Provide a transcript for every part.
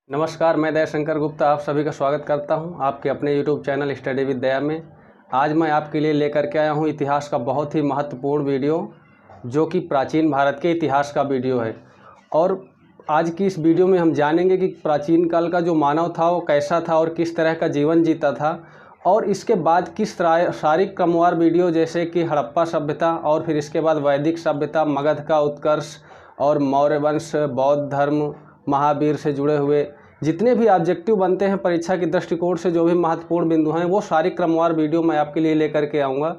नमस्कार, मैं दयाशंकर गुप्ता आप सभी का स्वागत करता हूं आपके अपने YouTube चैनल स्टडी विद दया में। आज मैं आपके लिए लेकर के आया हूं इतिहास का बहुत ही महत्वपूर्ण वीडियो, जो कि प्राचीन भारत के इतिहास का वीडियो है। और आज की इस वीडियो में हम जानेंगे कि प्राचीन काल का जो मानव था वो कैसा था और किस तरह का जीवन जीता था। और इसके बाद की सारी क्रमवार वीडियो, जैसे कि हड़प्पा सभ्यता और फिर इसके बाद वैदिक सभ्यता, मगध का उत्कर्ष और मौर्य वंश, बौद्ध धर्म, महावीर से जुड़े हुए जितने भी ऑब्जेक्टिव बनते हैं परीक्षा की दृष्टिकोण से, जो भी महत्वपूर्ण बिंदु हैं, वो सारी क्रमवार वीडियो मैं आपके लिए लेकर के आऊँगा।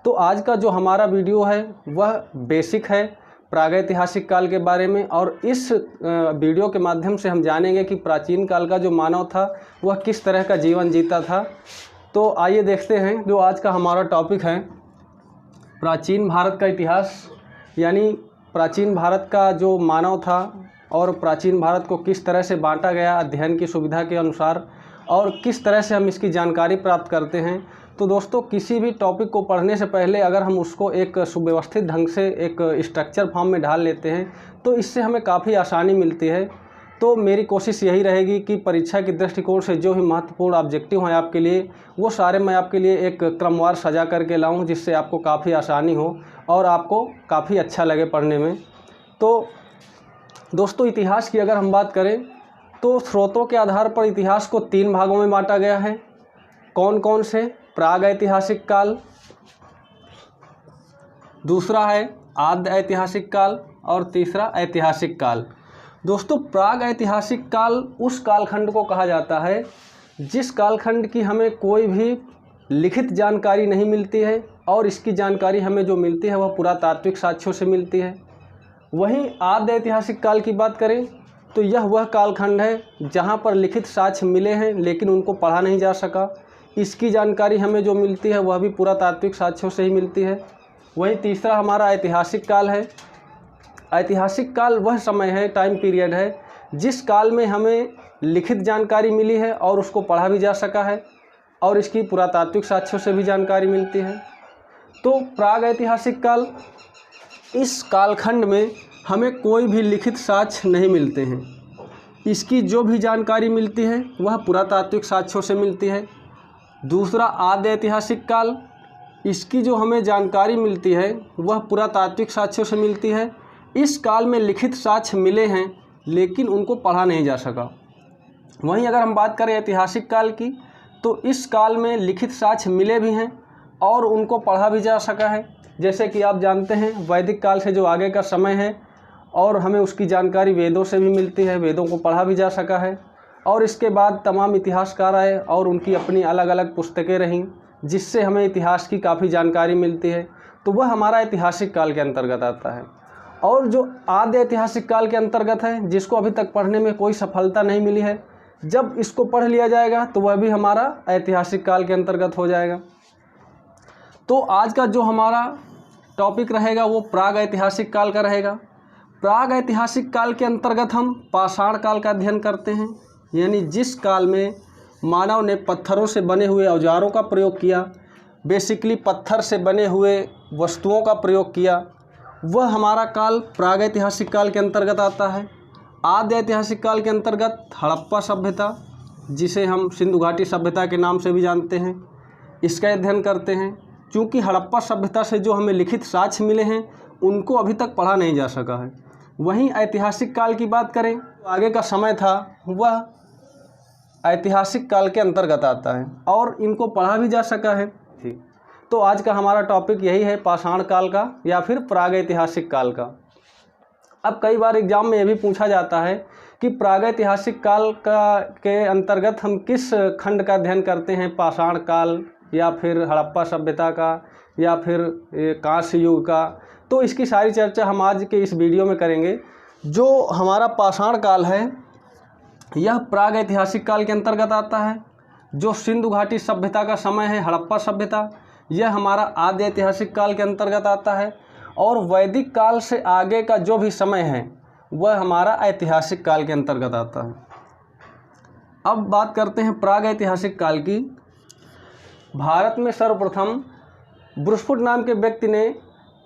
तो आज का जो हमारा वीडियो है वह बेसिक है प्रागैतिहासिक काल के बारे में, और इस वीडियो के माध्यम से हम जानेंगे कि प्राचीन काल का जो मानव था वह किस तरह का जीवन जीता था। तो आइए देखते हैं जो आज का हमारा टॉपिक है, प्राचीन भारत का इतिहास, यानी प्राचीन भारत का जो मानव था और प्राचीन भारत को किस तरह से बांटा गया अध्ययन की सुविधा के अनुसार, और किस तरह से हम इसकी जानकारी प्राप्त करते हैं। तो दोस्तों, किसी भी टॉपिक को पढ़ने से पहले अगर हम उसको एक सुव्यवस्थित ढंग से एक स्ट्रक्चर फॉर्म में ढाल लेते हैं तो इससे हमें काफ़ी आसानी मिलती है। तो मेरी कोशिश यही रहेगी कि परीक्षा की दृष्टिकोण से जो भी महत्वपूर्ण ऑब्जेक्टिव हैं आपके लिए, वो सारे मैं आपके लिए एक क्रमवार सजा करके लाऊं, जिससे आपको काफ़ी आसानी हो और आपको काफ़ी अच्छा लगे पढ़ने में। तो दोस्तों, इतिहास की अगर हम बात करें तो स्रोतों के आधार पर इतिहास को 3 भागों में बांटा गया है। कौन कौन से? प्राग ऐतिहासिक काल, दूसरा है आद्य ऐतिहासिक काल, और तीसरा ऐतिहासिक काल। दोस्तों, प्राग ऐतिहासिक काल उस कालखंड को कहा जाता है जिस कालखंड की हमें कोई भी लिखित जानकारी नहीं मिलती है, और इसकी जानकारी हमें जो मिलती है वह पुरातात्विक साक्ष्यों से मिलती है। वहीं आद्य ऐतिहासिक काल की बात करें तो यह वह कालखंड है जहां पर लिखित साक्ष्य मिले हैं लेकिन उनको पढ़ा नहीं जा सका। इसकी जानकारी हमें जो मिलती है वह भी पुरातात्विक साक्ष्यों से ही मिलती है। वहीं तीसरा हमारा ऐतिहासिक काल है। ऐतिहासिक काल वह समय है, टाइम पीरियड है, जिस काल में हमें लिखित जानकारी मिली है और उसको पढ़ा भी जा सका है, और इसकी पुरातात्विक साक्ष्यों से भी जानकारी मिलती है। तो प्राग ऐतिहासिक काल, इस कालखंड में हमें कोई भी लिखित साक्ष्य नहीं मिलते हैं। इसकी जो भी जानकारी मिलती है वह पुरातात्विक साक्ष्यों से मिलती है। दूसरा आद्य ऐतिहासिक काल, इसकी जो हमें जानकारी मिलती है वह पुरातात्विक साक्ष्यों से मिलती है। इस काल में लिखित साक्ष्य मिले हैं लेकिन उनको पढ़ा नहीं जा सका। वहीं अगर हम बात करें ऐतिहासिक काल की, तो इस काल में लिखित साक्ष्य मिले भी हैं और उनको पढ़ा भी जा सका है। जैसे कि आप जानते हैं, वैदिक काल से जो आगे का समय है और हमें उसकी जानकारी वेदों से भी मिलती है, वेदों को पढ़ा भी जा सका है। और इसके बाद तमाम इतिहासकार आए और उनकी अपनी अलग अलग पुस्तकें रहीं, जिससे हमें इतिहास की काफ़ी जानकारी मिलती है। तो वह हमारा ऐतिहासिक काल के अंतर्गत आता है। और जो आद्य ऐतिहासिक काल के अंतर्गत है, जिसको अभी तक पढ़ने में कोई सफलता नहीं मिली है, जब इसको पढ़ लिया जाएगा तो वह भी हमारा ऐतिहासिक काल के अंतर्गत हो जाएगा। तो आज का जो हमारा टॉपिक रहेगा वो प्राग ऐतिहासिक काल का रहेगा। प्राग ऐतिहासिक काल के अंतर्गत हम पाषाण काल का अध्ययन करते हैं, यानी जिस काल में मानव ने पत्थरों से बने हुए औजारों का प्रयोग किया, बेसिकली पत्थर से बने हुए वस्तुओं का प्रयोग किया, वह हमारा काल प्राग ऐतिहासिक काल के अंतर्गत आता है। आद्य ऐतिहासिक काल के अंतर्गत हड़प्पा सभ्यता, जिसे हम सिंधु घाटी सभ्यता के नाम से भी जानते हैं, इसका अध्ययन करते हैं। क्योंकि हड़प्पा सभ्यता से जो हमें लिखित साक्ष्य मिले हैं उनको अभी तक पढ़ा नहीं जा सका है। वहीं ऐतिहासिक काल की बात करें तो आगे का समय था वह ऐतिहासिक काल के अंतर्गत आता है और इनको पढ़ा भी जा सका है। तो आज का हमारा टॉपिक यही है, पाषाण काल का या फिर प्रागैतिहासिक काल का। अब कई बार एग्जाम में यह भी पूछा जाता है कि प्रागैतिहासिक काल के अंतर्गत हम किस खंड का अध्ययन करते हैं, पाषाण काल या फिर हड़प्पा सभ्यता का या फिर कांस्य युग का। तो इसकी सारी चर्चा हम आज के इस वीडियो में करेंगे। जो हमारा पाषाण काल है यह प्राग ऐतिहासिक काल के अंतर्गत आता है। जो सिंधु घाटी सभ्यता का समय है, हड़प्पा सभ्यता, यह हमारा आद्य ऐतिहासिक काल के अंतर्गत आता है। और वैदिक काल से आगे का जो भी समय है वह हमारा ऐतिहासिक काल के अंतर्गत आता है। अब बात करते हैं प्राग ऐतिहासिक काल की। भारत में सर्वप्रथम ब्रुसफुट नाम के व्यक्ति ने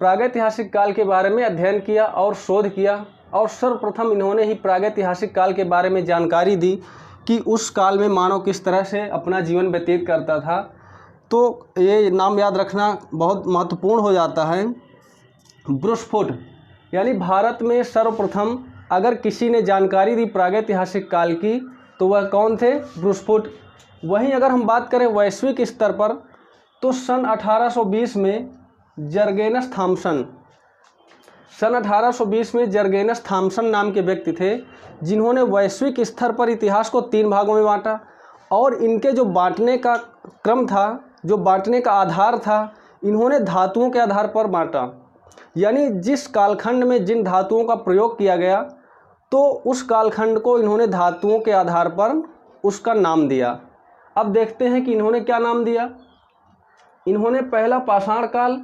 प्रागैतिहासिक काल के बारे में अध्ययन किया और शोध किया। और सर्वप्रथम इन्होंने ही प्रागैतिहासिक काल के बारे में जानकारी दी कि उस काल में मानव किस तरह से अपना जीवन व्यतीत करता था। तो ये नाम याद रखना बहुत महत्वपूर्ण हो जाता है। ब्रूसफुट, यानी भारत में सर्वप्रथम अगर किसी ने जानकारी दी प्रागैतिहासिक काल की तो वह कौन थे? ब्रूसफुट। वहीं अगर हम बात करें वैश्विक स्तर पर तो सन 1820 में जर्गेनस थॉमसन नाम के व्यक्ति थे जिन्होंने वैश्विक स्तर पर इतिहास को 3 भागों में बांटा। और इनके जो बांटने का क्रम था, जो बांटने का आधार था, इन्होंने धातुओं के आधार पर बांटा। यानी जिस कालखंड में जिन धातुओं का प्रयोग किया गया तो उस कालखंड को इन्होंने धातुओं के आधार पर उसका नाम दिया। अब देखते हैं कि इन्होंने क्या नाम दिया। इन्होंने पहला पाषाण काल,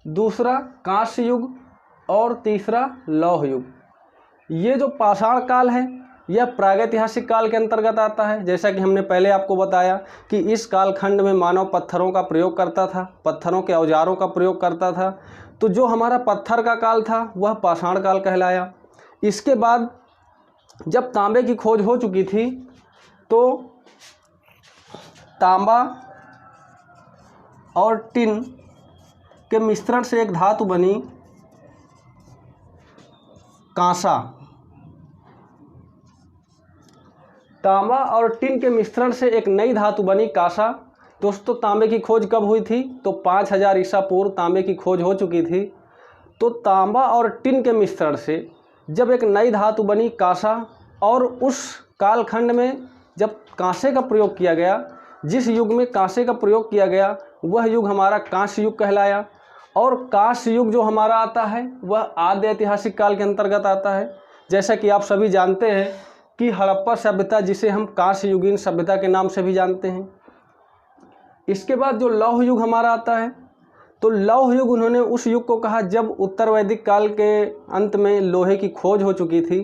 दूसरा कांस्य युग और तीसरा लौह युग। ये जो पाषाण काल है यह प्रागैतिहासिक काल के अंतर्गत आता है। जैसा कि हमने पहले आपको बताया कि इस कालखंड में मानव पत्थरों का प्रयोग करता था, पत्थरों के औजारों का प्रयोग करता था। तो जो हमारा पत्थर का काल था वह पाषाण काल कहलाया। इसके बाद जब तांबे की खोज हो चुकी थी तो तांबा और टिन के मिश्रण से एक धातु बनी कांसा। तांबा और टिन के मिश्रण से एक नई धातु बनी कांसा। दोस्तों तांबे की खोज कब हुई थी? तो 5000 ईसा पूर्व तांबे की खोज हो चुकी थी। तो तांबा और टिन के मिश्रण से जब एक नई धातु बनी कांसा, और उस कालखंड में जब कांसे का प्रयोग किया गया, जिस युग में कांसे का प्रयोग किया गया वह युग हमारा कांस्य युग कहलाया। और कांस्य युग जो हमारा आता है वह आद्य ऐतिहासिक काल के अंतर्गत आता है। जैसा कि आप सभी जानते हैं कि हड़प्पा सभ्यता, जिसे हम कांस्य युगीन सभ्यता के नाम से भी जानते हैं। इसके बाद जो लौह युग हमारा आता है, तो लौह युग उन्होंने उस युग को कहा जब उत्तर वैदिक काल के अंत में लोहे की खोज हो चुकी थी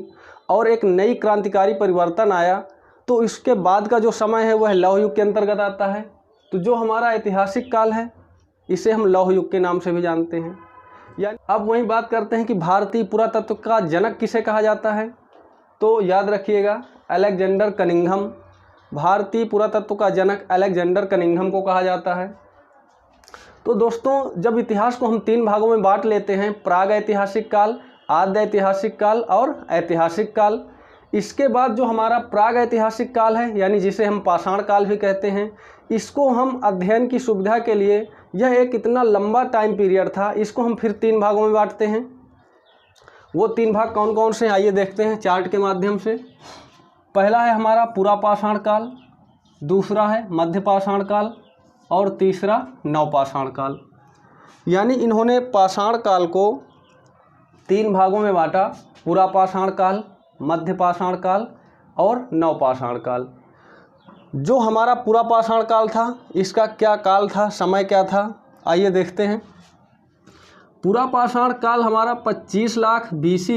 और एक नई क्रांतिकारी परिवर्तन आया। तो इसके बाद का जो समय है वह लौह युग के अंतर्गत आता है। तो जो हमारा ऐतिहासिक काल है इसे हम लौह युग के नाम से भी जानते हैं। यानी अब वही बात करते हैं कि भारतीय पुरातत्व का जनक किसे कहा जाता है। तो याद रखिएगा अलेक्जेंडर कनिंघम। भारतीय पुरातत्व का जनक अलेक्जेंडर कनिंघम को कहा जाता है। तो दोस्तों जब इतिहास को हम 3 भागों में बांट लेते हैं, प्राग ऐतिहासिक काल, आद्य ऐतिहासिक काल और ऐतिहासिक काल, इसके बाद जो हमारा प्राग ऐतिहासिक काल है यानी जिसे हम पाषाण काल भी कहते हैं, इसको हम अध्ययन की सुविधा के लिए, यह एक इतना लंबा टाइम पीरियड था, इसको हम फिर 3 भागों में बांटते हैं। वो 3 भाग कौन कौन से आइए देखते हैं चार्ट के माध्यम से। पहला है हमारा पूरा पाषाण काल, दूसरा है मध्य पाषाण काल और तीसरा नवपाषाण काल। यानी इन्होंने पाषाण काल को 3 भागों में बांटा, पूरा पाषाण काल, मध्य पाषाण काल और नवपाषाण काल। जो हमारा पूरा पाषाण काल था इसका क्या काल था, समय क्या था, आइए देखते हैं। पूरा पाषाण काल हमारा 25 लाख BC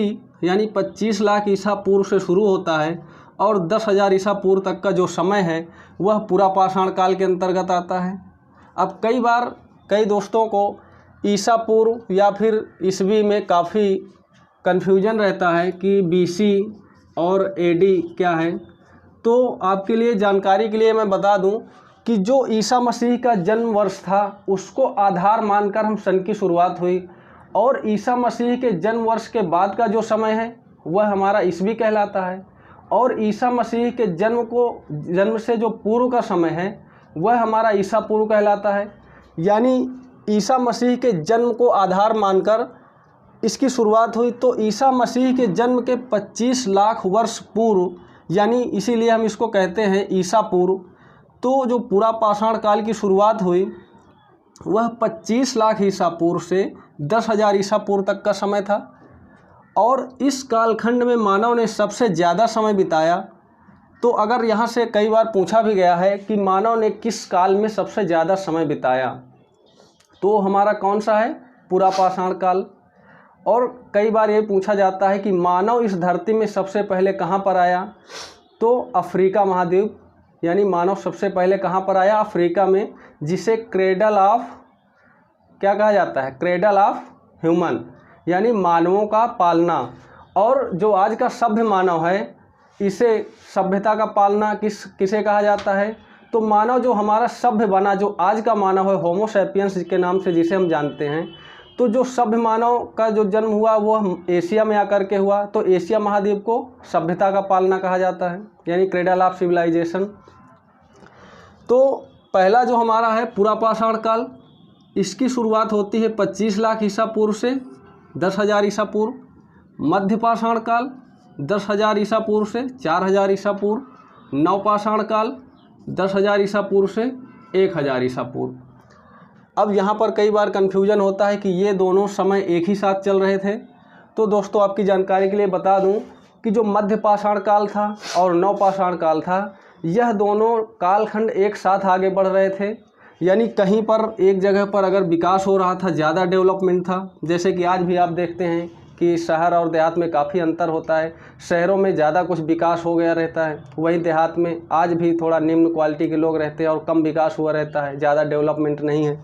यानी 25 लाख ईसा पूर्व से शुरू होता है और 10,000 ईसा पूर्व तक का जो समय है वह पूरा पाषाण काल के अंतर्गत आता है। अब कई बार कई दोस्तों को ईसा पूर्व या फिर ईस्वी में काफ़ी कन्फ्यूजन रहता है कि BC और AD क्या है। तो आपके लिए जानकारी के लिए मैं बता दूं कि जो ईसा मसीह का जन्म वर्ष था उसको आधार मानकर हम सन की शुरुआत हुई, और ईसा मसीह के जन्म वर्ष के बाद का जो समय है वह हमारा ईस्वी कहलाता है, और ईसा मसीह के जन्म से जो पूर्व का समय है वह हमारा ईसा पूर्व कहलाता है। यानी ईसा मसीह के जन्म को आधार मानकर इसकी शुरुआत हुई। तो ईसा मसीह के जन्म के 25 लाख वर्ष पूर्व, यानी इसीलिए हम इसको कहते हैं ईसा पूर्व। तो जो पूरा पाषाण काल की शुरुआत हुई वह 25 लाख ईसा पूर्व से 10,000 ईसा पूर्व तक का समय था, और इस कालखंड में मानव ने सबसे ज़्यादा समय बिताया। तो अगर यहाँ से कई बार पूछा भी गया है कि मानव ने किस काल में सबसे ज़्यादा समय बिताया, तो हमारा कौन सा है? पूरा पाषाण काल। और कई बार ये पूछा जाता है कि मानव इस धरती में सबसे पहले कहाँ पर आया, तो अफ्रीका महाद्वीप, यानी मानव सबसे पहले कहाँ पर आया? अफ्रीका में, जिसे क्रेडल ऑफ क्या कहा जाता है? क्रेडल ऑफ ह्यूमन, यानी मानवों का पालना। और जो आज का सभ्य मानव है, इसे सभ्यता का पालना किसे कहा जाता है? तो मानव जो हमारा सभ्य बना, जो आज का मानव है, होमो सैपियंस के नाम से जिसे हम जानते हैं, तो जो सभ्य मानव का जो जन्म हुआ वो एशिया में आकर के हुआ, तो एशिया महाद्वीप को सभ्यता का पालना कहा जाता है, यानी क्रेडल ऑफ सिविलाइजेशन। तो पहला जो हमारा है पुरापाषाण काल, इसकी शुरुआत होती है 25 लाख ईसा पूर्व से 10,000 ईसा पूर्व। मध्यपाषाण काल 10,000 ईसा पूर्व से 4,000 ईसा पूर्व। नवपाषाण काल 10,000 ईसा पूर्व से 1,000 ईसा पूर्व। अब यहाँ पर कई बार कन्फ्यूजन होता है कि ये दोनों समय एक ही साथ चल रहे थे। तो दोस्तों आपकी जानकारी के लिए बता दूं कि जो मध्यपाषाण काल था और नवपाषाण काल था, यह दोनों कालखंड एक साथ आगे बढ़ रहे थे। यानी कहीं पर एक जगह पर अगर विकास हो रहा था, ज़्यादा डेवलपमेंट था, जैसे कि आज भी आप देखते हैं कि शहर और देहात में काफ़ी अंतर होता है। शहरों में ज़्यादा कुछ विकास हो गया रहता है, वहीं देहात में आज भी थोड़ा निम्न क्वालिटी के लोग रहते हैं और कम विकास हुआ रहता है, ज़्यादा डेवलपमेंट नहीं है।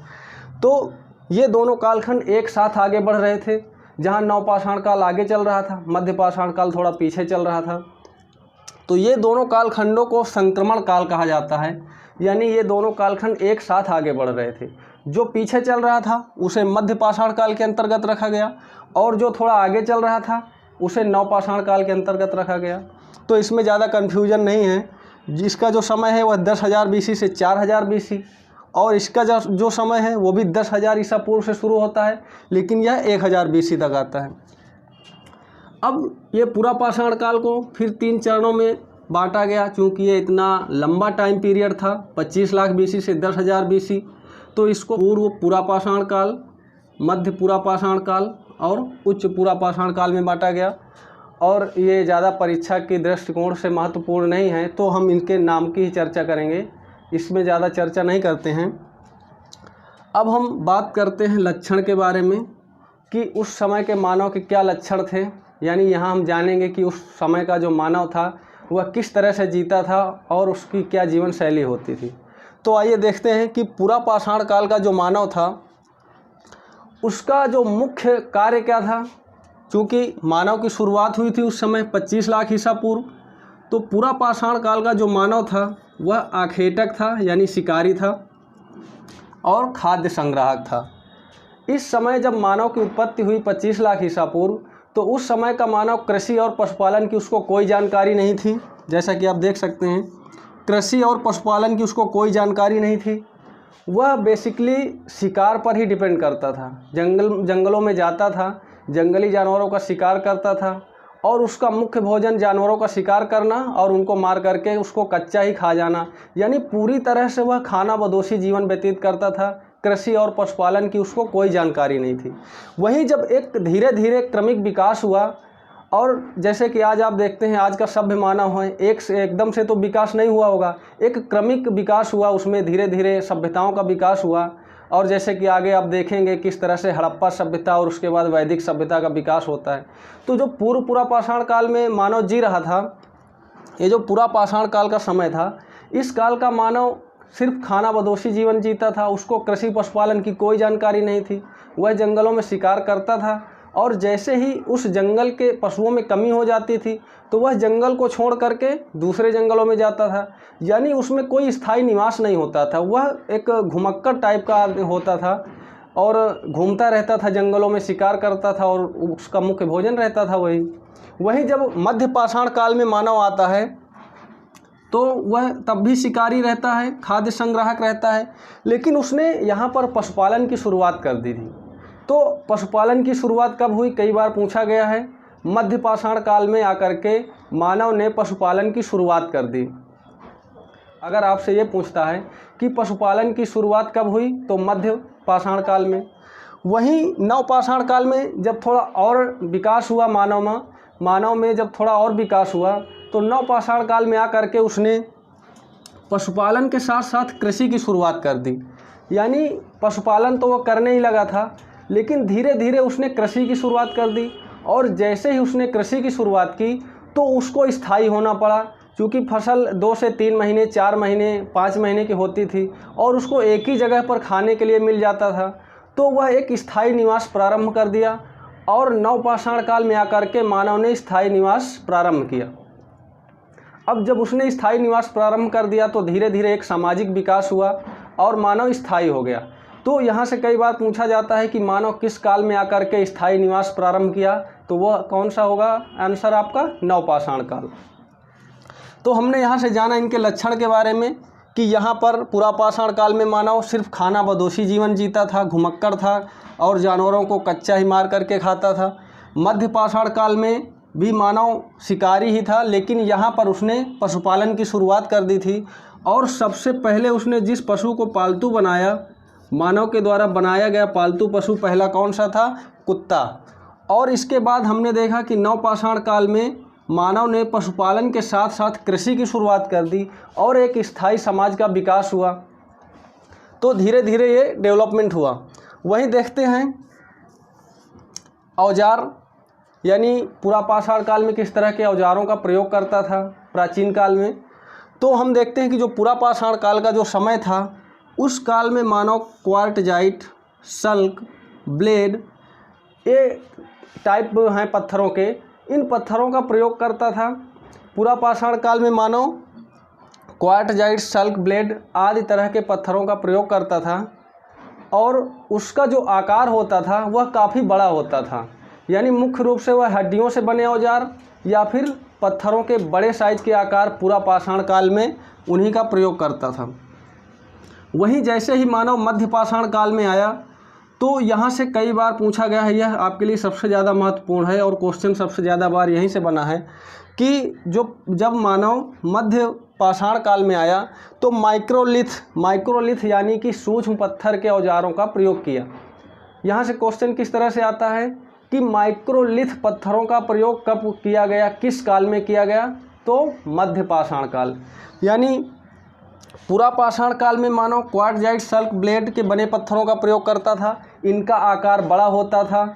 तो ये दोनों कालखंड एक साथ आगे बढ़ रहे थे। जहाँ नवपाषाण काल आगे चल रहा था, मध्यपाषाण काल थोड़ा पीछे चल रहा था। तो ये दोनों कालखंडों को संक्रमण काल कहा जाता है, यानी ये दोनों कालखंड एक साथ आगे बढ़ रहे थे। जो पीछे चल रहा था उसे मध्यपाषाण काल के अंतर्गत रखा गया और जो थोड़ा आगे चल रहा था उसे नवपाषाण काल के अंतर्गत रखा गया। तो इसमें ज़्यादा कन्फ्यूजन नहीं है। जिसका जो समय है वह 10,000 BC से 4,000 BC, और इसका जो समय है वो भी 10,000 ईसा पूर्व से शुरू होता है, लेकिन यह 1,000 BC तक आता है। अब ये पुरापाषाण काल को फिर 3 चरणों में बांटा गया, क्योंकि ये इतना लंबा टाइम पीरियड था, 25 लाख BC से 10,000 BC। तो इसको पूर्व पुरापाषाण काल, मध्य पुरापाषाण काल और उच्च पुरापाषाण काल में बांटा गया। और ये ज़्यादा परीक्षा के दृष्टिकोण से महत्वपूर्ण नहीं है, तो हम इनके नाम की ही चर्चा करेंगे, इसमें ज़्यादा चर्चा नहीं करते हैं। अब हम बात करते हैं लक्षण के बारे में कि उस समय के मानव के क्या लक्षण थे। यानी यहाँ हम जानेंगे कि उस समय का जो मानव था वह किस तरह से जीता था और उसकी क्या जीवन शैली होती थी। तो आइए देखते हैं कि पुरापाषाण काल का जो मानव था उसका जो मुख्य कार्य क्या था। क्योंकि मानव की शुरुआत हुई थी उस समय 25 लाख ईसा पूर्व, तो पुरापाषाण काल का जो मानव था वह आखेटक था, यानी शिकारी था और खाद्य संग्राहक था। इस समय जब मानव की उत्पत्ति हुई 25 लाख ईसा पूर्व, तो उस समय का मानव कृषि और पशुपालन की उसको कोई जानकारी नहीं थी। जैसा कि आप देख सकते हैं, कृषि और पशुपालन की उसको कोई जानकारी नहीं थी। वह बेसिकली शिकार पर ही डिपेंड करता था। जंगलों में जाता था, जंगली जानवरों का शिकार करता था और उसका मुख्य भोजन जानवरों का शिकार करना और उनको मार करके उसको कच्चा ही खा जाना। यानी पूरी तरह से वह खाना बदोशी जीवन व्यतीत करता था। कृषि और पशुपालन की उसको कोई जानकारी नहीं थी। वहीं जब एक धीरे धीरे क्रमिक विकास हुआ, और जैसे कि आज आप देखते हैं आज का सभ्य मानव है, एकदम से तो विकास नहीं हुआ होगा, एक क्रमिक विकास हुआ, उसमें धीरे धीरे सभ्यताओं का विकास हुआ। और जैसे कि आगे आप देखेंगे किस तरह से हड़प्पा सभ्यता और उसके बाद वैदिक सभ्यता का विकास होता है। तो जो पूर्व पुरापाषाण काल में मानव जी रहा था, ये जो पुरापाषाण काल का समय था, इस काल का मानव सिर्फ खाना बदोशी जीवन जीता था। उसको कृषि पशुपालन की कोई जानकारी नहीं थी। वह जंगलों में शिकार करता था और जैसे ही उस जंगल के पशुओं में कमी हो जाती थी तो वह जंगल को छोड़ करके दूसरे जंगलों में जाता था। यानी उसमें कोई स्थायी निवास नहीं होता था। वह एक घुमक्कड़ टाइप का होता था और घूमता रहता था, जंगलों में शिकार करता था और उसका मुख्य भोजन रहता था वही जब मध्यपाषाण काल में मानव आता है तो वह तब भी शिकारी रहता है, खाद्य संग्राहक रहता है, लेकिन उसने यहाँ पर पशुपालन की शुरुआत कर दी थी। तो पशुपालन की शुरुआत कब हुई, कई बार पूछा गया है। मध्यपाषाण काल में आकर के मानव ने पशुपालन की शुरुआत कर दी। अगर आपसे ये पूछता है कि पशुपालन की शुरुआत कब हुई, तो मध्यपाषाण काल में। वहीं नवपाषाण काल में जब थोड़ा और विकास हुआ मानव में जब थोड़ा और विकास हुआ तो नवपाषाण काल में आकर के उसने पशुपालन के साथ साथ कृषि की शुरुआत कर दी। यानी पशुपालन तो वह करने ही लगा था, लेकिन धीरे धीरे उसने कृषि की शुरुआत कर दी। और जैसे ही उसने कृषि की शुरुआत की तो उसको स्थायी होना पड़ा, क्योंकि फसल 2 से 3 महीने, 4 महीने, 5 महीने की होती थी और उसको एक ही जगह पर खाने के लिए मिल जाता था। तो वह एक स्थायी निवास प्रारंभ कर दिया और नवपाषाण काल में आकर के मानव ने स्थायी निवास प्रारंभ किया। अब जब उसने स्थायी निवास प्रारंभ कर दिया तो धीरे धीरे एक सामाजिक विकास हुआ और मानव स्थायी हो गया। तो यहाँ से कई बार पूछा जाता है कि मानव किस काल में आकर के स्थायी निवास प्रारंभ किया, तो वह कौन सा होगा? आंसर आपका नवपाषाण काल। तो हमने यहाँ से जाना इनके लक्षण के बारे में कि यहाँ पर पुरापाषाण काल में मानव सिर्फ खाना बदोशी जीवन जीता था, घुमक्कड़ था और जानवरों को कच्चा ही मार करके खाता था। मध्य पाषाण काल में भी मानव शिकारी ही था, लेकिन यहाँ पर उसने पशुपालन की शुरुआत कर दी थी और सबसे पहले उसने जिस पशु को पालतू बनाया, मानव के द्वारा बनाया गया पालतू पशु पहला कौन सा था? कुत्ता। और इसके बाद हमने देखा कि नवपाषाण काल में मानव ने पशुपालन के साथ साथ कृषि की शुरुआत कर दी और एक स्थायी समाज का विकास हुआ। तो धीरे धीरे ये डेवलपमेंट हुआ। वहीं देखते हैं औजार, यानी पुरापाषाण काल में किस तरह के औजारों का प्रयोग करता था प्राचीन काल में। तो हम देखते हैं कि जो पुरापाषाण काल का जो समय था उस काल में मानव क्वार्टजाइट, सल्क, ब्लेड, ये टाइप हैं पत्थरों के, इन पत्थरों का प्रयोग करता था। पुरापाषाण काल में मानव क्वार्टजाइट, सल्क, ब्लेड आदि तरह के पत्थरों का प्रयोग करता था और उसका जो आकार होता था वह काफ़ी बड़ा होता था, यानी मुख्य रूप से वह हड्डियों से बने औजार या फिर पत्थरों के बड़े साइज के आकार पुरापाषाण काल में उन्हीं का प्रयोग करता था। वहीं जैसे ही मानव मध्य पाषाण काल में आया तो यहाँ से कई बार पूछा गया है, यह आपके लिए सबसे ज़्यादा महत्वपूर्ण है और क्वेश्चन सबसे ज़्यादा बार यहीं से बना है कि जब मानव मध्य पाषाण काल में आया तो माइक्रोलिथ यानी कि सूक्ष्म पत्थर के औजारों का प्रयोग किया। यहाँ से क्वेश्चन किस तरह से आता है कि माइक्रोलिथ पत्थरों का प्रयोग कब किया गया, किस काल में किया गया? तो मध्य पाषाण काल। यानी पुरापाषाण काल में मानव क्वार्टजाइट, सल्क, ब्लेड के बने पत्थरों का प्रयोग करता था, इनका आकार बड़ा होता था।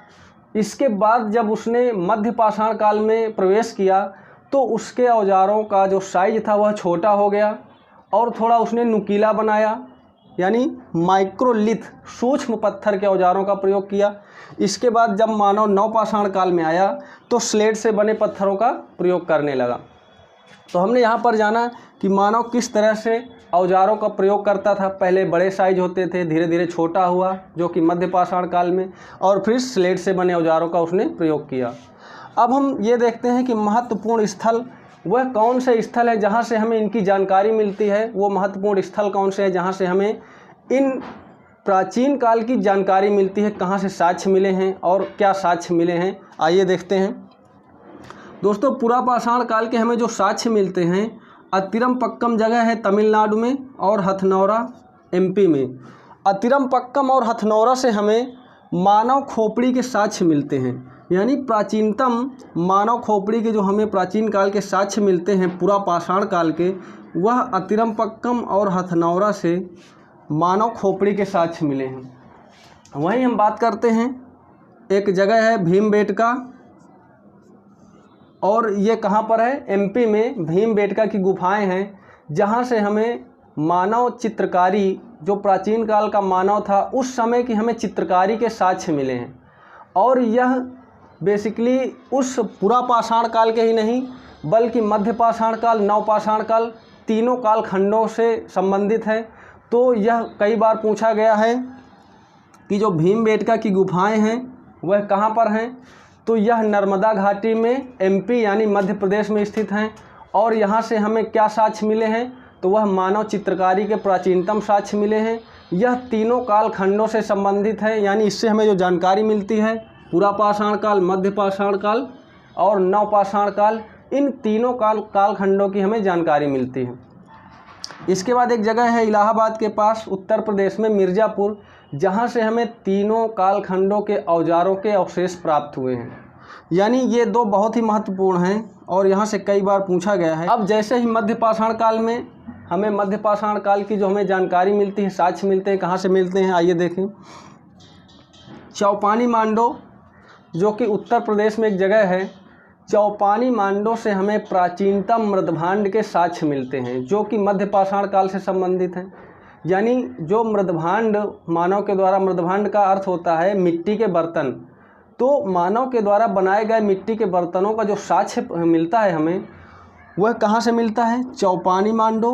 इसके बाद जब उसने मध्य पाषाण काल में प्रवेश किया तो उसके औजारों का जो साइज था वह छोटा हो गया और थोड़ा उसने नुकीला बनाया, यानी माइक्रोलिथ सूक्ष्म पत्थर के औजारों का प्रयोग किया। इसके बाद जब मानव नवपाषाण काल में आया तो स्लेट से बने पत्थरों का प्रयोग करने लगा। तो हमने यहाँ पर जाना कि मानव किस तरह से औजारों का प्रयोग करता था। पहले बड़े साइज होते थे, धीरे धीरे छोटा हुआ जो कि मध्य पाषाण काल में, और फिर स्लेट से बने औजारों का उसने प्रयोग किया। अब हम ये देखते हैं कि महत्वपूर्ण स्थल वह कौन से स्थल है जहाँ से हमें इनकी जानकारी मिलती है। वो महत्वपूर्ण स्थल कौन से हैं जहाँ से हमें इन प्राचीन काल की जानकारी मिलती है, कहाँ से साक्ष्य मिले हैं और क्या साक्ष्य मिले हैं, आइए देखते हैं। दोस्तों, पुरापाषाण काल के हमें जो साक्ष्य मिलते हैं, अतिरमपक्कम जगह है तमिलनाडु में और हथनौरा एमपी में। अतिरमपक्कम और हथनौरा से हमें मानव खोपड़ी के साक्ष्य मिलते हैं, यानी प्राचीनतम मानव खोपड़ी के जो हमें प्राचीन काल के साक्ष्य मिलते हैं पुरापाषाण काल के, वह अतिरमपक्कम और हथनौरा से मानव खोपड़ी के साक्ष्य मिले हैं। वहीं हम बात करते हैं, एक जगह है भीमबेटका, और ये कहाँ पर है? एमपी में भीमबेटका की गुफाएं हैं, जहाँ से हमें मानव चित्रकारी, जो प्राचीन काल का मानव था उस समय की हमें चित्रकारी के साक्ष्य मिले हैं। और यह बेसिकली उस पुरापाषाण काल के ही नहीं बल्कि मध्य पाषाण काल, नवपाषाण काल, तीनों कालखंडों से संबंधित है। तो यह कई बार पूछा गया है कि जो भीमबेटका की गुफाएं हैं वह कहाँ पर हैं? तो यह नर्मदा घाटी में एमपी यानी मध्य प्रदेश में स्थित हैं। और यहाँ से हमें क्या साक्ष्य मिले हैं? तो वह मानव चित्रकारी के प्राचीनतम साक्ष्य मिले हैं। यह तीनों कालखंडों से संबंधित है, यानी इससे हमें जो जानकारी मिलती है पुरापाषाण काल, मध्य पाषाण काल और नवपाषाण काल, इन तीनों कालखंडों की हमें जानकारी मिलती है। इसके बाद एक जगह है इलाहाबाद के पास उत्तर प्रदेश में मिर्ज़ापुर, जहाँ से हमें तीनों कालखंडों के औजारों के अवशेष प्राप्त हुए हैं। यानी ये दो बहुत ही महत्वपूर्ण हैं और यहाँ से कई बार पूछा गया है। अब जैसे ही मध्य पाषाण काल में हमें मध्य पाषाण काल की जो हमें जानकारी मिलती है, साक्ष्य मिलते हैं, कहाँ से मिलते हैं आइए देखें। चौपानी मांडो, जो कि उत्तर प्रदेश में एक जगह है, चौपानी मांडो से हमें प्राचीनतम मृदभांड के साक्ष्य मिलते हैं जो कि मध्य पाषाण काल से संबंधित हैं। यानी जो मृदभांड, मानव के द्वारा, मृदभांड का अर्थ होता है मिट्टी के बर्तन, तो मानव के द्वारा बनाए गए मिट्टी के बर्तनों का जो साक्ष्य मिलता है हमें, वह कहाँ से मिलता है? चौपानी मांडो।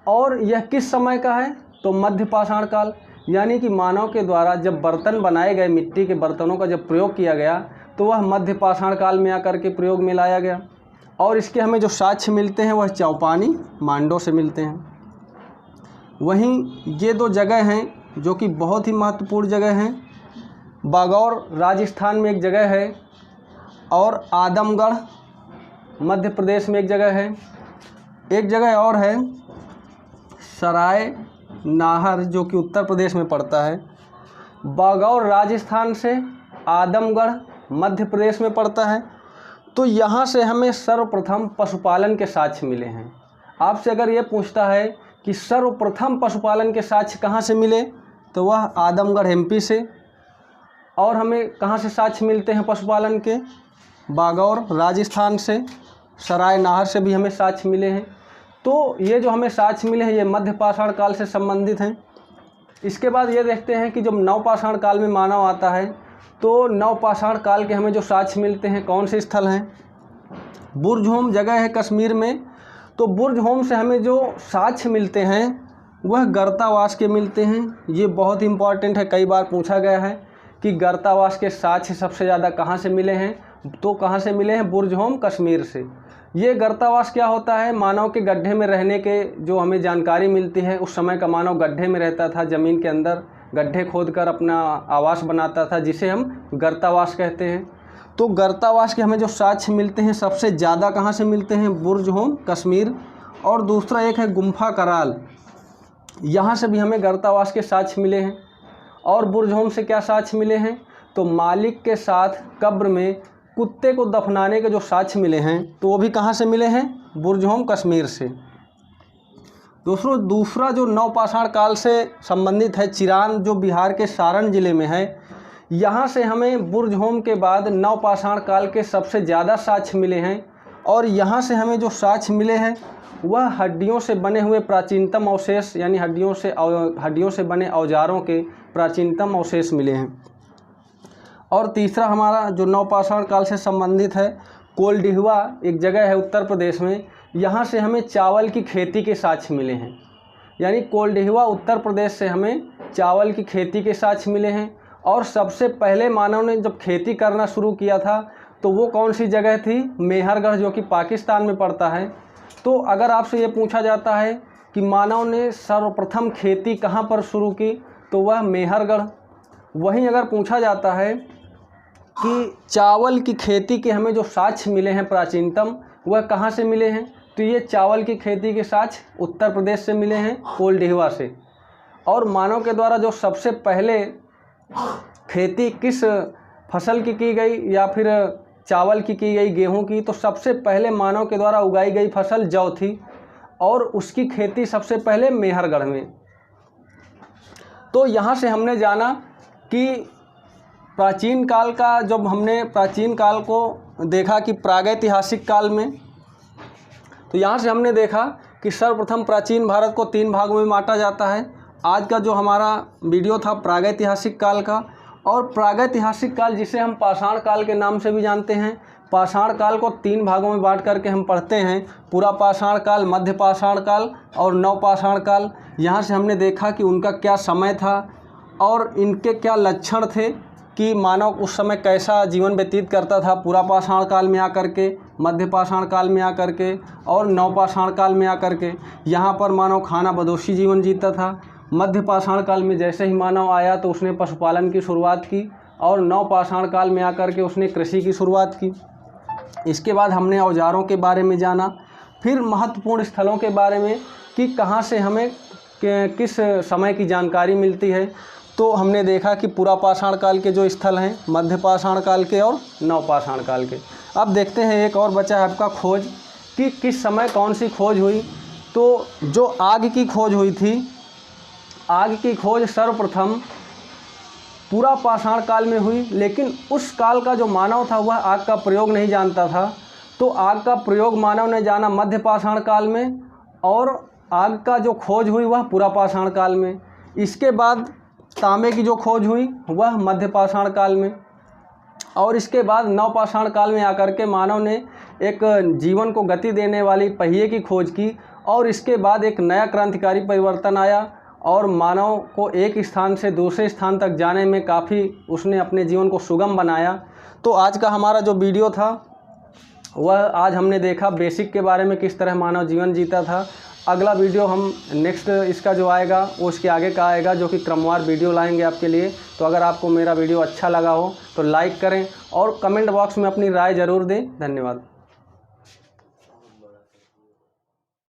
और यह किस समय का है? तो मध्य पाषाण काल। यानी कि मानव के द्वारा जब बर्तन बनाए गए, मिट्टी के बर्तनों का जब प्रयोग किया गया, तो वह मध्य पाषाण काल में आकर के प्रयोग में लाया गया। और इसके हमें जो साक्ष्य मिलते हैं वह चौपानी मांडो से मिलते हैं। वहीं ये दो जगह हैं जो कि बहुत ही महत्वपूर्ण जगह हैं। बागौर राजस्थान में एक जगह है, और आदमगढ़ मध्य प्रदेश में एक जगह है। एक जगह और है सराय नाहर, जो कि उत्तर प्रदेश में पड़ता है। बागौर राजस्थान से, आदमगढ़ मध्य प्रदेश में पड़ता है। तो यहाँ से हमें सर्वप्रथम पशुपालन के साक्ष्य मिले हैं। आपसे अगर ये पूछता है कि सर्वप्रथम पशुपालन के साक्ष्य कहाँ से मिले, तो वह आदमगढ़ एमपी से। और हमें कहाँ से साक्ष्य मिलते हैं पशुपालन के? बागौर राजस्थान से, सराय नाहर से भी हमें साक्ष्य मिले हैं। तो ये जो हमें साक्ष्य मिले हैं ये मध्य पाषाण काल से संबंधित हैं। इसके बाद ये देखते हैं कि जब नवपाषाण काल में मानव आता है, तो नवपाषाण काल के हमें जो साक्ष्य मिलते हैं कौन से स्थल हैं? बुर्जहोम जगह है कश्मीर में। तो बुर्जहोम से हमें जो साक्ष्य मिलते हैं वह गर्तावास के मिलते हैं। ये बहुत इंपॉर्टेंट है, कई बार पूछा गया है कि गर्तावास के साक्ष्य सबसे ज़्यादा कहाँ से मिले हैं? तो कहाँ से मिले हैं? बुर्जहोम कश्मीर से। ये गर्तावास क्या होता है? मानव के गड्ढे में रहने के जो हमें जानकारी मिलती है, उस समय का मानव गड्ढे में रहता था, ज़मीन के अंदर गड्ढे खोदकर अपना आवास बनाता था, जिसे हम गर्तावास कहते हैं। तो गर्तावास के हमें जो साक्ष्य मिलते हैं सबसे ज़्यादा कहाँ से मिलते हैं? बुर्जहोम कश्मीर। और दूसरा एक है गुम्फा कराल, यहाँ से भी हमें गर्तावास के साक्ष्य मिले हैं। और बुर्जहोम से क्या साक्ष्य मिले हैं? तो मालिक के साथ कब्र में कुत्ते को दफनाने के जो साक्ष्य मिले हैं, तो वो भी कहाँ से मिले हैं? बुर्जहोम कश्मीर से। दोस्तों, दूसरा जो नवपाषाण काल से संबंधित है, चिरान जो बिहार के सारण जिले में है, यहाँ से हमें बुर्जहोम के बाद नवपाषाण काल के सबसे ज़्यादा साक्ष्य मिले हैं। और यहाँ से हमें जो साक्ष्य मिले हैं वह हड्डियों से बने हुए प्राचीनतम अवशेष, यानी हड्डियों से बने औजारों के प्राचीनतम अवशेष मिले हैं। और तीसरा हमारा जो नवपाषाण काल से संबंधित है, कोल्डिहवा एक जगह है उत्तर प्रदेश में, यहाँ से हमें चावल की खेती के साक्ष्य मिले हैं। यानी कोल्डिहवा उत्तर प्रदेश से हमें चावल की खेती के साक्ष्य मिले हैं। और सबसे पहले मानव ने जब खेती करना शुरू किया था तो वो कौन सी जगह थी? मेहरगढ़, जो कि पाकिस्तान में पड़ता है। तो अगर आपसे ये पूछा जाता है कि मानव ने सर्वप्रथम खेती कहाँ पर शुरू की, तो वह मेहरगढ़। वहीं अगर पूछा जाता है कि चावल की खेती के हमें जो साक्ष्य मिले हैं प्राचीनतम, वह कहाँ से मिले हैं, तो ये चावल की खेती के साक्ष्य उत्तर प्रदेश से मिले हैं, कोल्डिहवा से। और मानव के द्वारा जो सबसे पहले खेती किस फसल की गई, या फिर चावल की गई, गेहूं की, तो सबसे पहले मानव के द्वारा उगाई गई फसल जौ थी, और उसकी खेती सबसे पहले मेहरगढ़ में। तो यहाँ से हमने जाना कि प्राचीन काल का, जब हमने प्राचीन काल को देखा कि प्रागैतिहासिक काल में, तो यहाँ से हमने देखा कि सर्वप्रथम प्राचीन भारत को 3 भागों में बांटा जाता है। आज का जो हमारा वीडियो था प्रागैतिहासिक काल का। और प्रागैतिहासिक काल, जिसे हम पाषाण काल के नाम से भी जानते हैं, पाषाण काल को 3 भागों में बांट करके हम पढ़ते हैं, पूरा पाषाण काल, मध्य पाषाण काल और नवपाषाण काल। यहाँ से हमने देखा कि उनका क्या समय था और इनके क्या लक्षण थे, कि मानव उस समय कैसा जीवन व्यतीत करता था, पूरा पाषाण काल में आकर के, मध्य पाषाण काल में आकर के और नवपाषाण काल में आकर के। यहाँ पर मानव खाना बदोशी जीवन जीता था। मध्य पाषाण काल में जैसे ही मानव आया तो उसने पशुपालन की शुरुआत की, और नवपाषाण काल में आकर के उसने कृषि की शुरुआत की। इसके बाद हमने औजारों के बारे में जाना, फिर महत्वपूर्ण स्थलों के बारे में कि कहाँ से हमें किस समय की जानकारी मिलती है। तो हमने देखा कि पूरा पाषाण काल के जो स्थल हैं, मध्य पाषाण काल के और नवपाषाण काल के। अब देखते हैं, एक और बचा है आपका खोज, कि किस समय कौन सी खोज हुई। तो जो आग की खोज हुई थी, आग की खोज सर्वप्रथम पूरा पाषाण काल में हुई, लेकिन उस काल का जो मानव था वह आग का प्रयोग नहीं जानता था। तो आग का प्रयोग मानव ने जाना मध्य पाषाण काल में, और आग का जो खोज हुई वह पूरा पाषाण काल में। इसके बाद तांबे की जो खोज हुई वह मध्य पाषाण काल में। और इसके बाद नवपाषाण काल में आकर के मानव ने एक जीवन को गति देने वाली पहिए की खोज की और इसके बाद एक नया क्रांतिकारी परिवर्तन आया और मानव को एक स्थान से दूसरे स्थान तक जाने में काफ़ी उसने अपने जीवन को सुगम बनाया। तो आज का हमारा जो वीडियो था वह आज हमने देखा बेसिक के बारे में, किस तरह मानव जीवन जीता था। अगला वीडियो हम नेक्स्ट इसका जो आएगा वो उसके आगे का आएगा, जो कि क्रमवार वीडियो लाएंगे आपके लिए। तो अगर आपको मेरा वीडियो अच्छा लगा हो तो लाइक करें और कमेंट बॉक्स में अपनी राय ज़रूर दें। धन्यवाद।